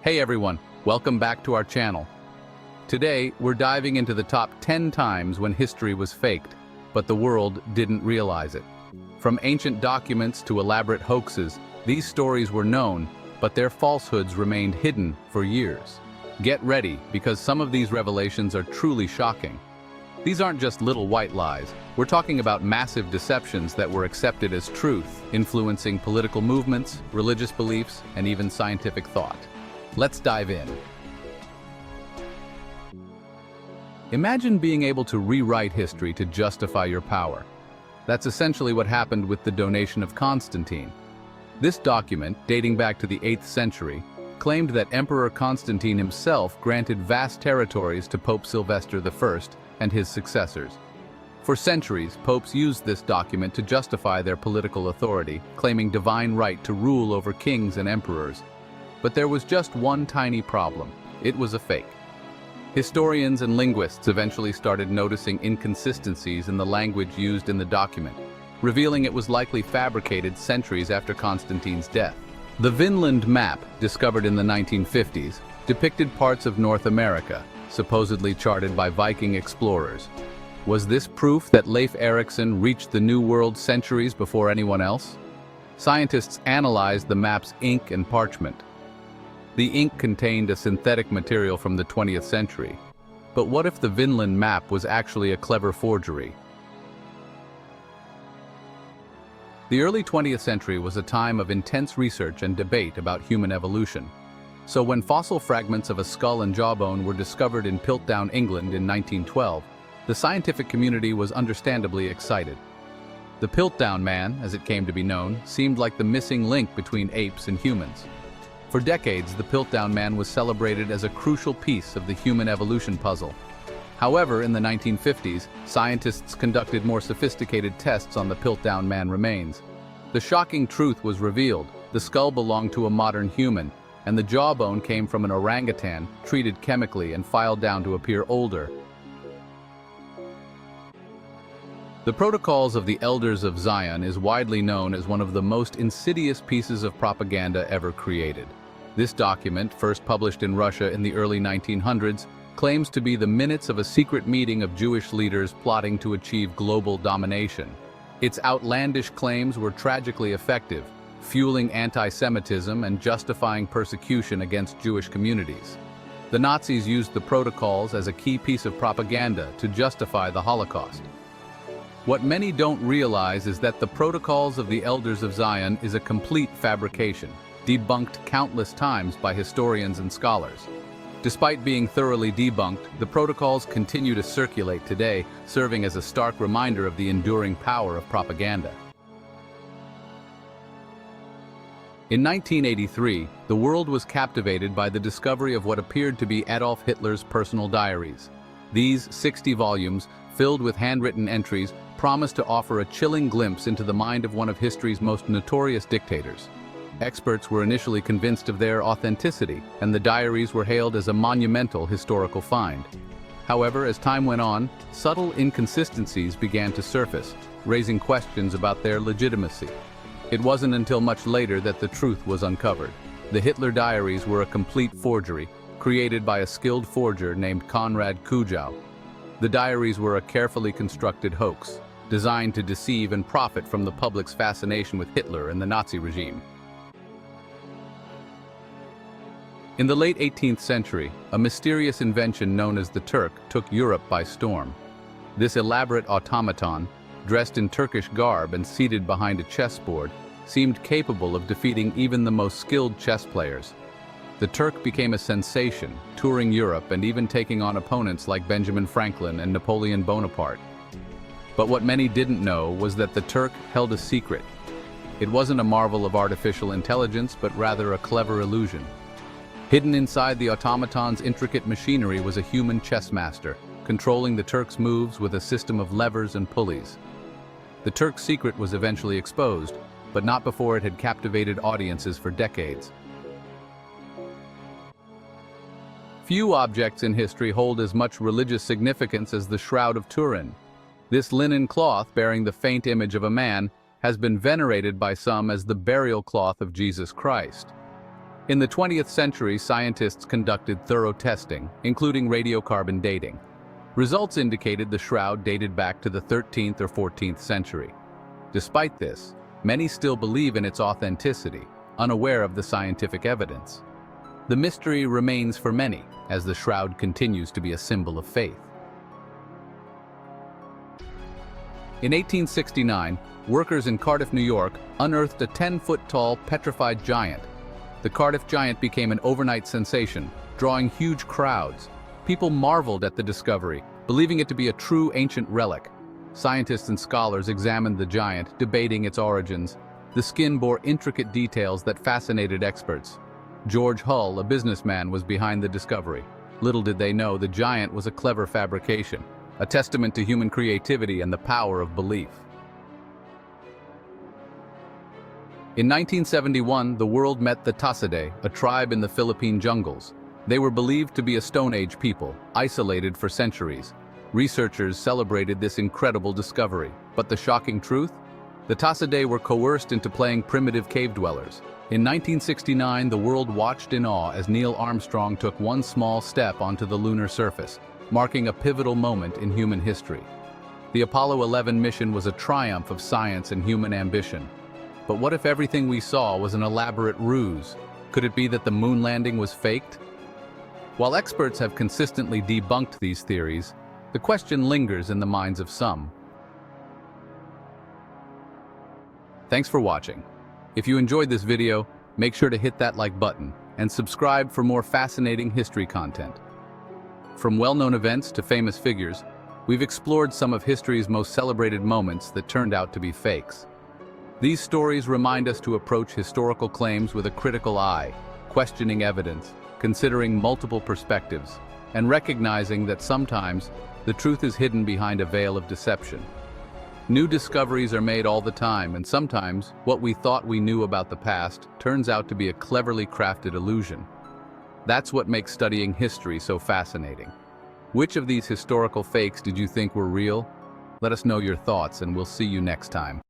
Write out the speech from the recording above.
Hey everyone, welcome back to our channel. Today, we're diving into the top 10 times when history was faked, but the world didn't realize it. From ancient documents to elaborate hoaxes, these stories were known, but their falsehoods remained hidden for years. Get ready, because some of these revelations are truly shocking. These aren't just little white lies. We're talking about massive deceptions that were accepted as truth, influencing political movements, religious beliefs, and even scientific thought. Let's dive in. Imagine being able to rewrite history to justify your power. That's essentially what happened with the donation of Constantine. This document, dating back to the 8th century, claimed that Emperor Constantine himself granted vast territories to Pope Sylvester I and his successors. For centuries, popes used this document to justify their political authority, claiming divine right to rule over kings and emperors. But there was just one tiny problem. It was a fake. Historians and linguists eventually started noticing inconsistencies in the language used in the document, revealing it was likely fabricated centuries after Constantine's death. The Vinland map, discovered in the 1950s, depicted parts of North America, supposedly charted by Viking explorers. Was this proof that Leif Erikson reached the New World centuries before anyone else? Scientists analyzed the map's ink and parchment. The ink contained a synthetic material from the 20th century. But what if the Vinland map was actually a clever forgery? The early 20th century was a time of intense research and debate about human evolution. So when fossil fragments of a skull and jawbone were discovered in Piltdown, England in 1912, the scientific community was understandably excited. The Piltdown Man, as it came to be known, seemed like the missing link between apes and humans. For decades, the Piltdown Man was celebrated as a crucial piece of the human evolution puzzle. However, in the 1950s, scientists conducted more sophisticated tests on the Piltdown Man remains. The shocking truth was revealed. The skull belonged to a modern human, and the jawbone came from an orangutan, treated chemically and filed down to appear older. The Protocols of the Elders of Zion is widely known as one of the most insidious pieces of propaganda ever created. This document, first published in Russia in the early 1900s, claims to be the minutes of a secret meeting of Jewish leaders plotting to achieve global domination. Its outlandish claims were tragically effective, fueling anti-Semitism and justifying persecution against Jewish communities. The Nazis used the protocols as a key piece of propaganda to justify the Holocaust. What many don't realize is that the Protocols of the Elders of Zion is a complete fabrication, debunked countless times by historians and scholars. Despite being thoroughly debunked, the protocols continue to circulate today, serving as a stark reminder of the enduring power of propaganda. In 1983, the world was captivated by the discovery of what appeared to be Adolf Hitler's personal diaries. These 60 volumes, filled with handwritten entries, promised to offer a chilling glimpse into the mind of one of history's most notorious dictators. Experts were initially convinced of their authenticity, and the diaries were hailed as a monumental historical find. However, as time went on, subtle inconsistencies began to surface, raising questions about their legitimacy. It wasn't until much later that the truth was uncovered. The Hitler Diaries were a complete forgery, created by a skilled forger named Konrad Kujau. The diaries were a carefully constructed hoax, designed to deceive and profit from the public's fascination with Hitler and the Nazi regime. In the late 18th century, a mysterious invention known as the Turk took Europe by storm. This elaborate automaton, dressed in Turkish garb and seated behind a chessboard, seemed capable of defeating even the most skilled chess players. The Turk became a sensation, touring Europe and even taking on opponents like Benjamin Franklin and Napoleon Bonaparte. But what many didn't know was that the Turk held a secret. It wasn't a marvel of artificial intelligence, but rather a clever illusion. Hidden inside the automaton's intricate machinery was a human chess master, controlling the Turk's moves with a system of levers and pulleys. The Turk's secret was eventually exposed, but not before it had captivated audiences for decades. Few objects in history hold as much religious significance as the Shroud of Turin. This linen cloth, bearing the faint image of a man, has been venerated by some as the burial cloth of Jesus Christ. In the 20th century, scientists conducted thorough testing, including radiocarbon dating. Results indicated the shroud dated back to the 13th or 14th century. Despite this, many still believe in its authenticity, unaware of the scientific evidence. The mystery remains for many, as the shroud continues to be a symbol of faith. In 1869, workers in Cardiff, New York, unearthed a 10-foot-tall petrified giant. The Cardiff Giant became an overnight sensation, drawing huge crowds. People marveled at the discovery, believing it to be a true ancient relic. Scientists and scholars examined the giant, debating its origins. The skin bore intricate details that fascinated experts. George Hull, a businessman, was behind the discovery. Little did they know the giant was a clever fabrication, a testament to human creativity and the power of belief. In 1971, the world met the Tassidae, a tribe in the Philippine jungles. They were believed to be a Stone Age people, isolated for centuries. Researchers celebrated this incredible discovery. But the shocking truth? The Tassidae were coerced into playing primitive cave dwellers. In 1969, the world watched in awe as Neil Armstrong took one small step onto the lunar surface, marking a pivotal moment in human history. The Apollo 11 mission was a triumph of science and human ambition. But what if everything we saw was an elaborate ruse? Could it be that the moon landing was faked? While experts have consistently debunked these theories, the question lingers in the minds of some. Thanks for watching. If you enjoyed this video, make sure to hit that like button and subscribe for more fascinating history content. From well-known events to famous figures, we've explored some of history's most celebrated moments that turned out to be fakes. These stories remind us to approach historical claims with a critical eye, questioning evidence, considering multiple perspectives, and recognizing that sometimes the truth is hidden behind a veil of deception. New discoveries are made all the time, and sometimes what we thought we knew about the past turns out to be a cleverly crafted illusion. That's what makes studying history so fascinating. Which of these historical fakes did you think were real? Let us know your thoughts, and we'll see you next time.